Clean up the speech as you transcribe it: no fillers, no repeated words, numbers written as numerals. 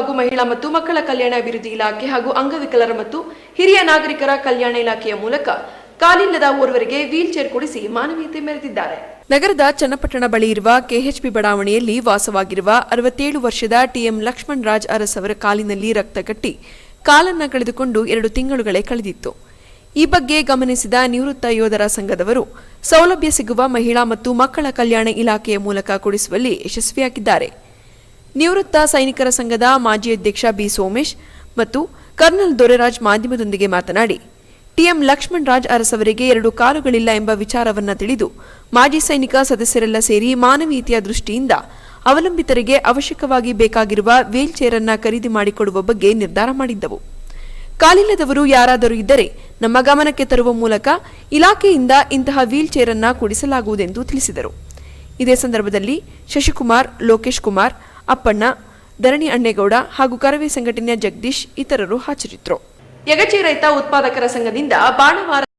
ಹಾಗೂ ಮಹಿಳಾ ಮತ್ತು ಮಕ್ಕಳ ಕಲ್ಯಾಣ ಅಭಿವೃದ್ಧಿ ಇಲಾಖೆ ಹಾಗೂ ಅಂಗವಿಕಲರ ಮತ್ತು ಹಿರಿಯ ನಾಗರಿಕರ ಕಲ್ಯಾಣ ಇಲಾಖೆಯ ಮೂಲಕ ಕಾಲಿಲ್ಲದ ಓರ್ವರಿಗೆ ವೀಲ್ ಚೇರ್ ಕೊಡಿಸಿ ಮಾನವೀಯತೆ ಮೆರೆದಿದ್ದಾರೆ. ನಗರದ ಚನ್ನಪಟ್ಟಣ ಬಳಿ ಇರುವ ಕೆಎಚ್ಪಿ ಬಡಾವಣೆಯಲ್ಲಿ ವಾಸವಾಗಿರುವ 67 ವರ್ಷದ ಟಿಎಂ ಲಕ್ಷ್ಮಣ್ ರಾಜ್ ಅರಸ್ ಅವರ ಕಾಲಿನಲ್ಲಿ ರಕ್ತಗಟ್ಟಿ ಕಾಲನ್ನ ಕಳೆದುಕೊಂಡು 2 ತಿಂಗಳುಗಳೇ ಕಳೆದಿತ್ತು. ಈ ಬಗ್ಗೆ ಗಮನಿಸಿದ ನಿವೃತ್ತ ಯೋಧರ ಸಂಘದವರು ಸೌಲಭ್ಯ ಸಿಗುವ ಮಹಿಳಾ ಮತ್ತು ಮಕ್ಕಳ ಕಲ್ಯಾಣ ಇಲಾಖೆಯ ಮೂಲಕ ಕೊಡಿಸುವಲ್ಲಿ ಯಶಸ್ವಿಯಾಗಿದ್ದಾರೆ. ನಿವೃತ್ತ ಸೈನಿಕರ ಸಂಘದ ಮಾಜಿ ಅಧ್ಯಕ್ಷ ಬಿ ಸೋಮೇಶ್ ಮತ್ತು ಕರ್ನಲ್ ದೊರೆರಾಜ್ ಮಾಧ್ಯಮದೊಂದಿಗೆ ಮಾತನಾಡಿ, ಟಿಎಂ ಲಕ್ಷ್ಮಣ್ ರಾಜ್ ಅರಸ್ ಅವರಿಗೆ 2 ಕಾಲುಗಳಿಲ್ಲ ಎಂಬ ವಿಚಾರವನ್ನ ತಿಳಿದು ಮಾಜಿ ಸೈನಿಕ ಸದಸ್ಯರೆಲ್ಲ ಸೇರಿ ಮಾನವೀಯತೆಯ ದೃಷ್ಟಿಯಿಂದ ಅವಲಂಬಿತರಿಗೆ ಅವಶ್ಯಕವಾಗಿ ಬೇಕಾಗಿರುವ ವೀಲ್ ಚೇರ್ ಅನ್ನ ಖರೀದಿ ಮಾಡಿಕೊಡುವ ಬಗ್ಗೆ ನಿರ್ಧಾರ ಮಾಡಿದ್ದವು. ಕಾಲಿಲ್ಲದವರು ಯಾರಾದರೂ ಇದ್ದರೆ ನಮ್ಮ ಗಮನಕ್ಕೆ ತರುವ ಮೂಲಕ ಇಲಾಖೆಯಿಂದ ಇಂತಹ ವೀಲ್ ಚೇರ್ ಅನ್ನ ಕೊಡಿಸಲಾಗುವುದೆಂದು ತಿಳಿಸಿದರು. ಇದೇ ಸಂದರ್ಭದಲ್ಲಿ ಶಶಿಕುಮಾರ್, ಲೋಕೇಶ್ ಕುಮಾರ್, ಅಪ್ಪಣ್ಣ, ಧರಣಿ ಅಣ್ಣೇಗೌಡ ಹಾಗೂ ಕರವೇ ಸಂಘಟನೆಯ ಜಗದೀಶ್ ಇತರರು ಹಾಜರಿದ್ದರು. ಯಗಚಿ ರೈತ ಉತ್ಪಾದಕರ ಸಂಘದಿಂದ ಬಾಣವಾರ